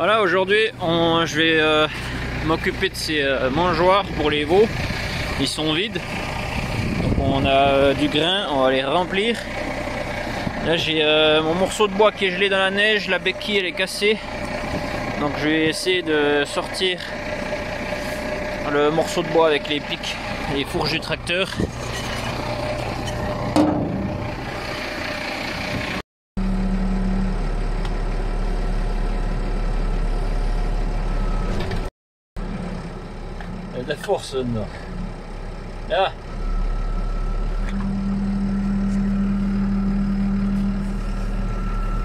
Voilà, aujourd'hui je vais m'occuper de ces mangeoires pour les veaux. Ils sont vides. Donc on a du grain, on va les remplir. Là j'ai mon morceau de bois qui est gelé dans la neige, la béquille elle est cassée. Donc je vais essayer de sortir le morceau de bois avec les pics et les fourches du tracteur. Il y a de la force dedans. Là.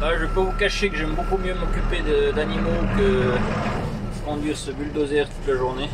Je vais pas vous cacher que j'aime beaucoup mieux m'occuper d'animaux que conduire ce bulldozer toute la journée.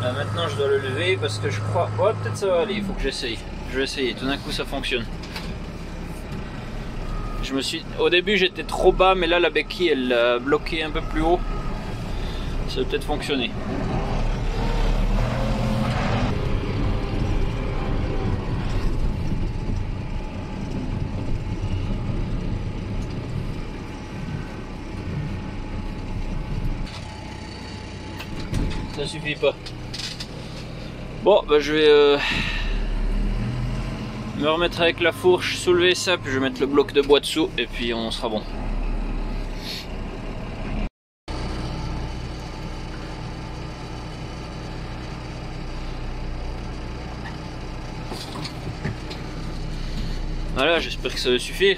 Là, maintenant je dois le lever parce que je crois... Ouais, peut-être ça va aller, il faut que j'essaye. Je vais essayer, tout d'un coup ça fonctionne. Au début j'étais trop bas, mais là la béquille elle a bloqué un peu plus haut. Ça va peut-être fonctionner. Ça suffit pas. Bon, bah, je vais me remettre avec la fourche, soulever ça, puis je vais mettre le bloc de bois dessous, et puis on sera bon. Voilà, j'espère que ça va suffire.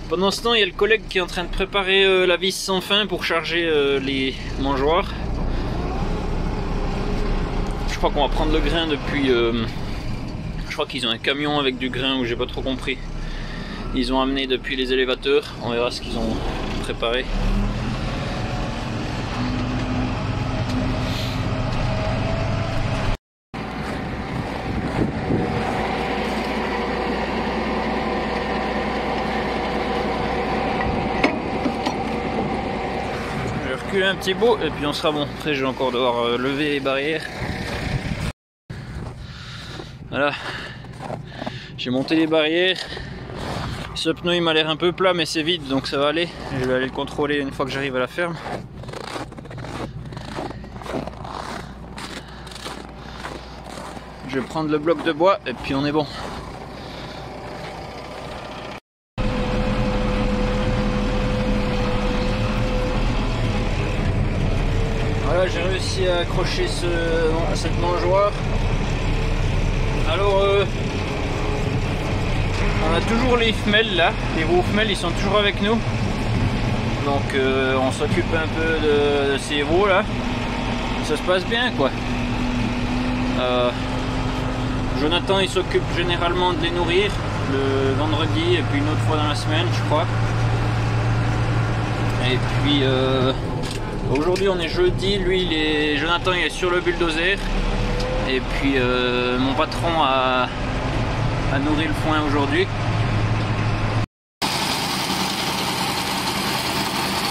Pendant ce temps, il y a le collègue qui est en train de préparer la vis sans fin pour charger les mangeoires. Je crois qu'on va prendre le grain depuis... je crois qu'ils ont un camion avec du grain, où j'ai pas trop compris. Ils ont amené depuis les élévateurs. On verra ce qu'ils ont préparé. Je vais reculer un petit bout et puis on sera bon. Après je vais encore devoir lever les barrières. Voilà, j'ai monté les barrières. Ce pneu il m'a l'air un peu plat mais c'est vide donc ça va aller. Je vais aller le contrôler une fois que j'arrive à la ferme. Je vais prendre le bloc de bois et puis on est bon. Voilà, j'ai réussi à accrocher cette mangeoire. Alors on a toujours les femelles là, les veaux femelles ils sont toujours avec nous. Donc on s'occupe un peu de ces veaux là. Ça se passe bien quoi. Jonathan il s'occupe généralement de les nourrir le vendredi et puis une autre fois dans la semaine je crois. Et puis aujourd'hui on est jeudi, lui Jonathan il est sur le bulldozer. Et puis mon patron a nourri le foin aujourd'hui.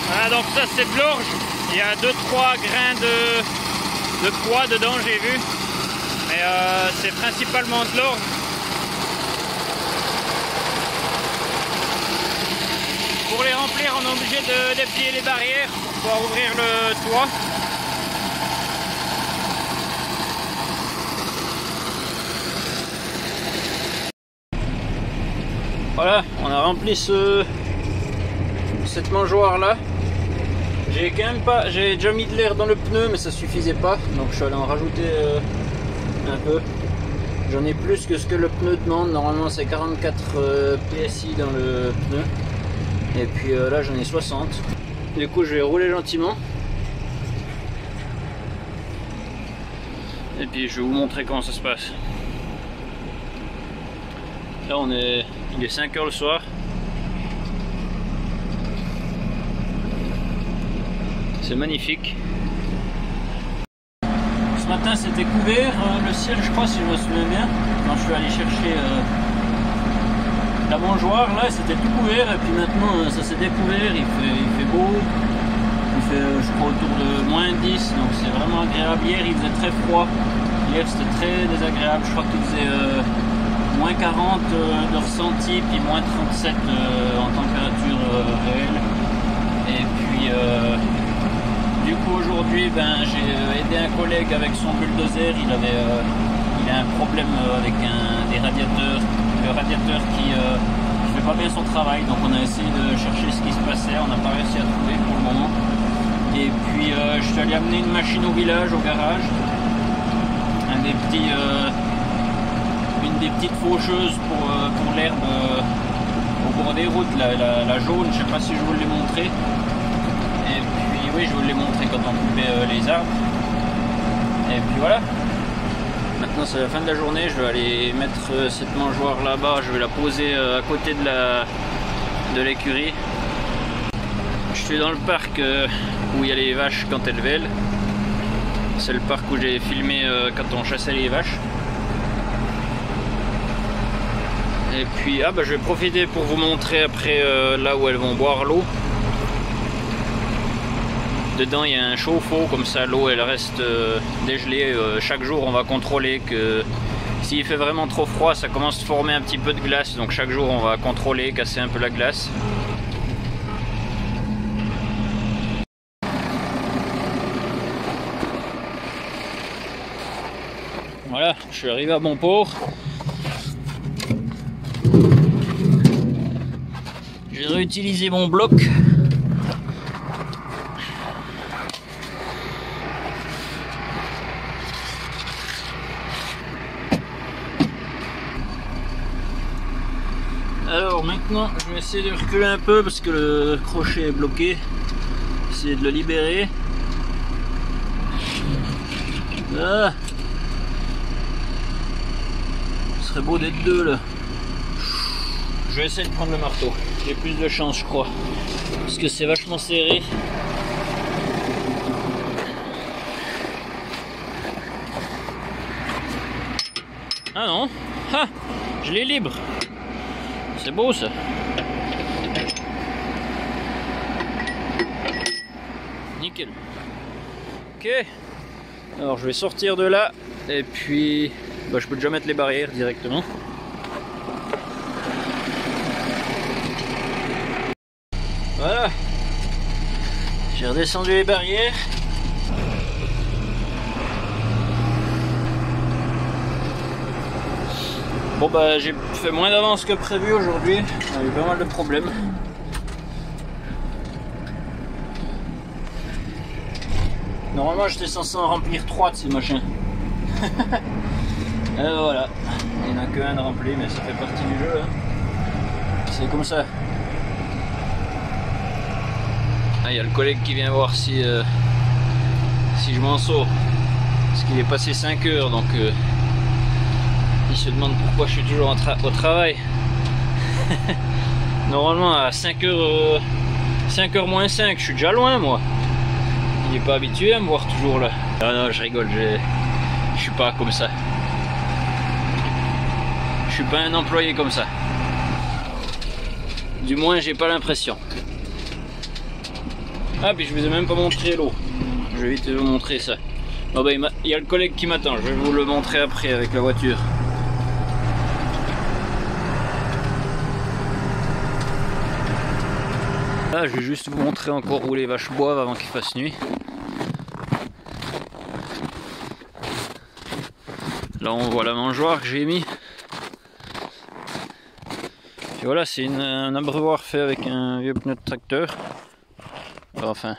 Voilà, donc ça c'est de l'orge. Il y a 2-3 grains de pois dedans j'ai vu. Mais c'est principalement de l'orge. Pour les remplir on est obligé de déplier les barrières pour pouvoir ouvrir le toit. Voilà, on a rempli cette mangeoire là. J'ai déjà mis de l'air dans le pneu mais ça suffisait pas, donc je suis allé en rajouter un peu. J'en ai plus que ce que le pneu demande, normalement c'est 44 PSI dans le pneu. Et puis là j'en ai 60. Du coup je vais rouler gentiment. Et puis je vais vous montrer comment ça se passe. Là il est 5 h le soir. C'est magnifique. Ce matin c'était couvert, le ciel je crois si je me souviens bien. Quand je suis allé chercher la mangeoire là c'était tout couvert et puis maintenant ça s'est découvert, il fait beau. Il fait je crois autour de -10 donc c'est vraiment agréable. Hier il faisait très froid. Hier c'était très désagréable, je crois qu'il faisait moins 40 de ressenti, puis moins 37 en température réelle. Et puis du coup aujourd'hui j'ai aidé un collègue avec son bulldozer. Il a un problème avec des radiateurs, le radiateur qui fait pas bien son travail, donc on a essayé de chercher ce qui se passait, on n'a pas réussi à trouver pour le moment. Et puis je suis allé amener une machine au village, au garage, une des petites faucheuses pour l'herbe au bord des routes, la jaune, je sais pas si je vous l'ai montré. Et puis oui, je vous l'ai montré quand on coupait les arbres. Et puis voilà. Maintenant c'est la fin de la journée, je vais aller mettre cette mangeoire là-bas, je vais la poser à côté de l'écurie. Je suis dans le parc où il y a les vaches quand elles vêlent. C'est le parc où j'ai filmé quand on chassait les vaches. Et puis je vais profiter pour vous montrer après là où elles vont boire l'eau. Dedans il y a un chauffe-eau, comme ça l'eau elle reste dégelée. Chaque jour on va contrôler que s'il fait vraiment trop froid, ça commence à former un petit peu de glace. Donc chaque jour on va contrôler, casser un peu la glace. Voilà, je suis arrivé à bon port. J'ai réutilisé mon bloc. Alors maintenant, je vais essayer de reculer un peu parce que le crochet est bloqué. Essayer de le libérer. Ah. Ce serait beau d'être deux là. Je vais essayer de prendre le marteau. J'ai plus de chance, je crois. Parce que c'est vachement serré. Ah non. Ah, je l'ai libre. C'est beau ça. Nickel. Ok. Alors je vais sortir de là. Et puis je peux déjà mettre les barrières directement. Voilà. J'ai redescendu les barrières. Bon j'ai fait moins d'avance que prévu aujourd'hui. On a eu pas mal de problèmes. Normalement j'étais censé en remplir 3 de ces machins. Alors voilà. Il n'y en a qu'un de rempli, mais ça fait partie du jeu. Hein. C'est comme ça. Ah, il y a le collègue qui vient voir si je m'en sors. Parce qu'il est passé 5 heures, donc il se demande pourquoi je suis toujours au travail. Normalement à 5h moins 5, je suis déjà loin moi. Il est pas habitué à me voir toujours là. Ah non, je rigole, je suis pas comme ça. Je suis pas un employé comme ça. Du moins j'ai pas l'impression. Ah puis je vous ai même pas montré l'eau. Je vais vite vous montrer ça. Bon il y a le collègue qui m'attend, je vais vous le montrer après avec la voiture. Là, je vais juste vous montrer encore où les vaches boivent avant qu'il fasse nuit. Là on voit la mangeoire que j'ai mis. Et voilà, c'est un abreuvoir fait avec un vieux pneu de tracteur. Enfin,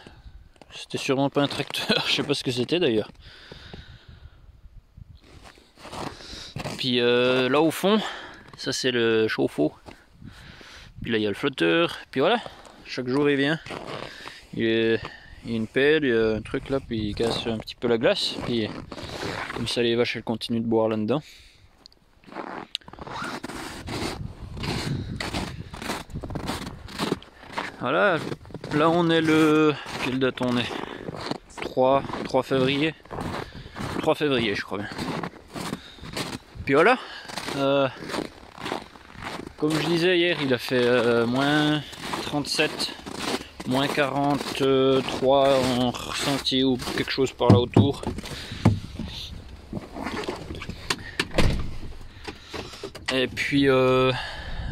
c'était sûrement pas un tracteur, je sais pas ce que c'était d'ailleurs. Puis là au fond, ça c'est le chauffe-eau. Puis là il y a le flotteur, puis voilà. Chaque jour il vient, il y a une pelle, il y a un truc là, puis il casse un petit peu la glace, puis comme ça les vaches elles continuent de boire là-dedans. Voilà, là on est le... quelle date on est? 3 février. 3 février je crois bien. Puis voilà, comme je disais hier, il a fait moins 37, moins 43 en ressenti ou quelque chose par là autour. Et puis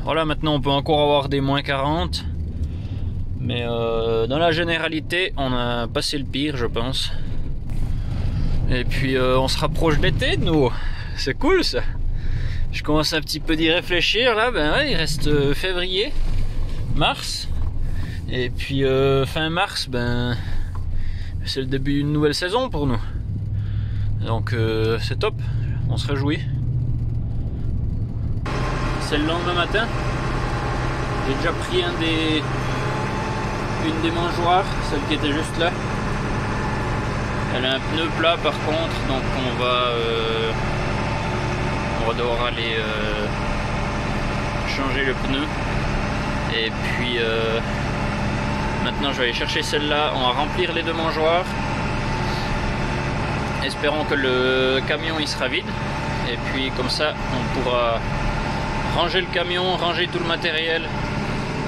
voilà, maintenant on peut encore avoir des moins 40. Mais dans la généralité, on a passé le pire, je pense. Et puis on se rapproche de l'été, nous. C'est cool ça. Je commence un petit peu d'y réfléchir là. Ben ouais, il reste février, mars. Et puis fin mars, ben c'est le début d'une nouvelle saison pour nous. Donc c'est top, on se réjouit. C'est le lendemain matin. J'ai déjà pris une des mangeoires, celle qui était juste là. Elle a un pneu plat par contre, donc on va devoir aller changer le pneu. Et puis maintenant je vais aller chercher celle-là, on va remplir les 2 mangeoires. Espérons que le camion il sera vide. Et puis comme ça on pourra ranger le camion, ranger tout le matériel.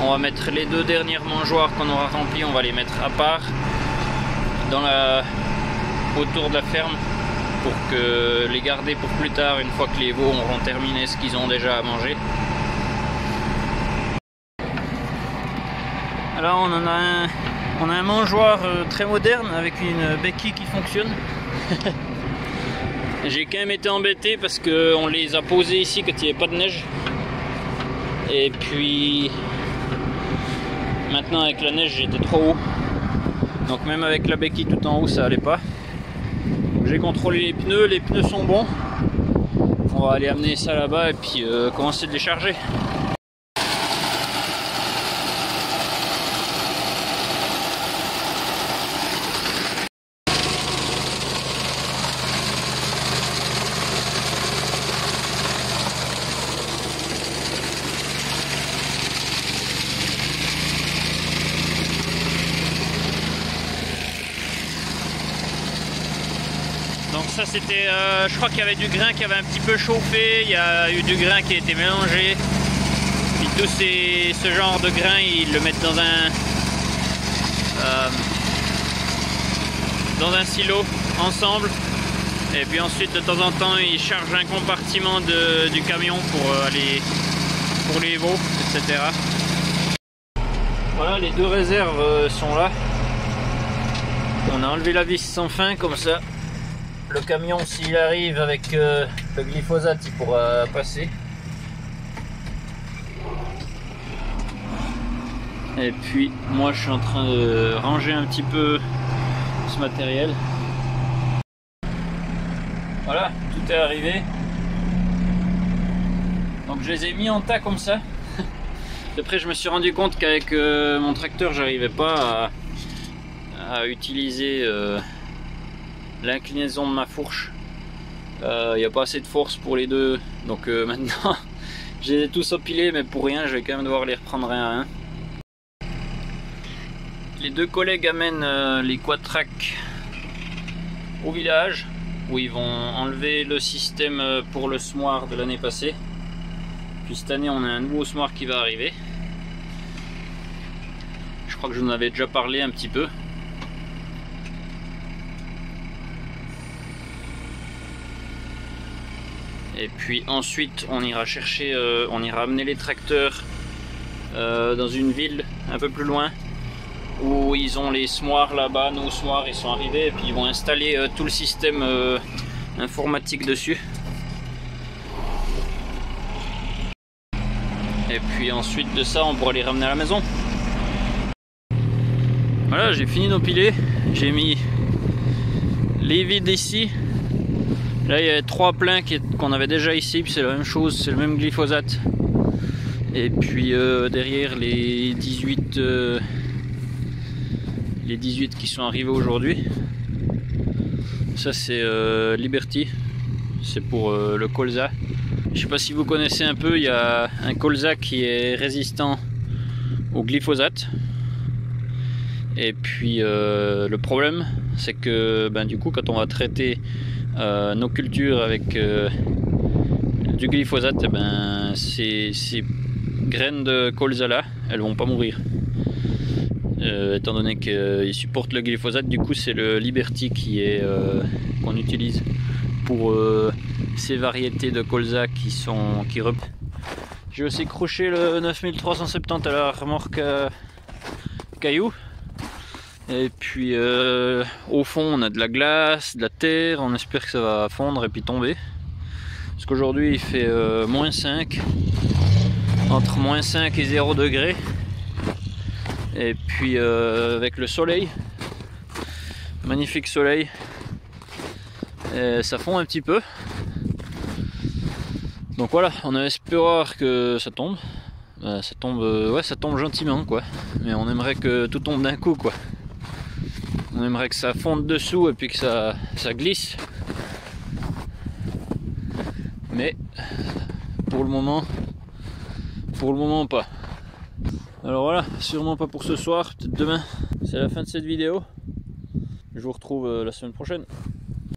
On va mettre les 2 dernières mangeoires qu'on aura remplies, on va les mettre à part autour de la ferme pour que les garder pour plus tard une fois que les veaux auront terminé ce qu'ils ont déjà à manger. Alors on a un mangeoire très moderne avec une béquille qui fonctionne. J'ai quand même été embêté parce qu'on les a posés ici quand il n'y avait pas de neige. Et puis maintenant avec la neige j'étais trop haut. Donc même avec la béquille tout en haut ça allait pas. J'ai contrôlé les pneus sont bons. On va aller amener ça là-bas et puis commencer de les charger. Donc ça c'était, je crois qu'il y avait du grain qui avait un petit peu chauffé, il y a eu du grain qui a été mélangé. Puis tout ce genre de grain, ils le mettent dans un silo ensemble. Et puis ensuite de temps en temps ils chargent un compartiment du camion pour les veaux, etc. Voilà, les 2 réserves sont là. On a enlevé la vis sans fin comme ça. Le camion, s'il arrive avec le glyphosate, il pourra passer. Et puis moi je suis en train de ranger un petit peu ce matériel. Voilà, tout est arrivé. Donc je les ai mis en tas comme ça. Après je me suis rendu compte qu'avec mon tracteur j'arrivais pas à utiliser l'inclinaison de ma fourche. Il n'y a pas assez de force pour les 2. Donc maintenant je les ai tous empilés, mais pour rien, je vais quand même devoir les reprendre un à un. Les 2 collègues amènent les quad-tracks au village où ils vont enlever le système pour le semoir de l'année passée. Puis cette année on a un nouveau semoir qui va arriver. Je crois que je vous en avais déjà parlé un petit peu. Et puis ensuite on ira chercher, on ira amener les tracteurs dans une ville un peu plus loin où ils ont les semoirs là-bas. Nos semoirs ils sont arrivés et puis ils vont installer tout le système informatique dessus. Et puis ensuite de ça on pourra les ramener à la maison. Voilà, j'ai fini d'empiler, j'ai mis les vides ici. Là il y a 3 pleins qu'on avait déjà ici, puis c'est la même chose, c'est le même glyphosate. Et puis derrière les 18 qui sont arrivés aujourd'hui. Ça c'est Liberty, c'est pour le colza. Je sais pas si vous connaissez un peu, il y a un colza qui est résistant au glyphosate. Et puis le problème c'est que du coup quand on va traiter nos cultures avec du glyphosate, ces graines de colza là, elles vont pas mourir. Étant donné qu'ils supportent le glyphosate, du coup c'est le Liberty qu'on utilise pour ces variétés de colza qui repent. J'ai aussi croché le 9370 à la remorque caillou. Et puis au fond on a de la glace, de la terre, on espère que ça va fondre et puis tomber. Parce qu'aujourd'hui il fait moins 5, entre moins 5 et 0 degrés. Et puis avec le soleil, magnifique soleil, et ça fond un petit peu. Donc voilà, on a espoir que ça tombe. Ça tombe, ouais, ça tombe gentiment quoi. Mais on aimerait que tout tombe d'un coup quoi. On aimerait que ça fonde dessous et puis que ça glisse. Mais pour le moment pas. Alors voilà, sûrement pas pour ce soir, peut-être demain. C'est la fin de cette vidéo. Je vous retrouve la semaine prochaine.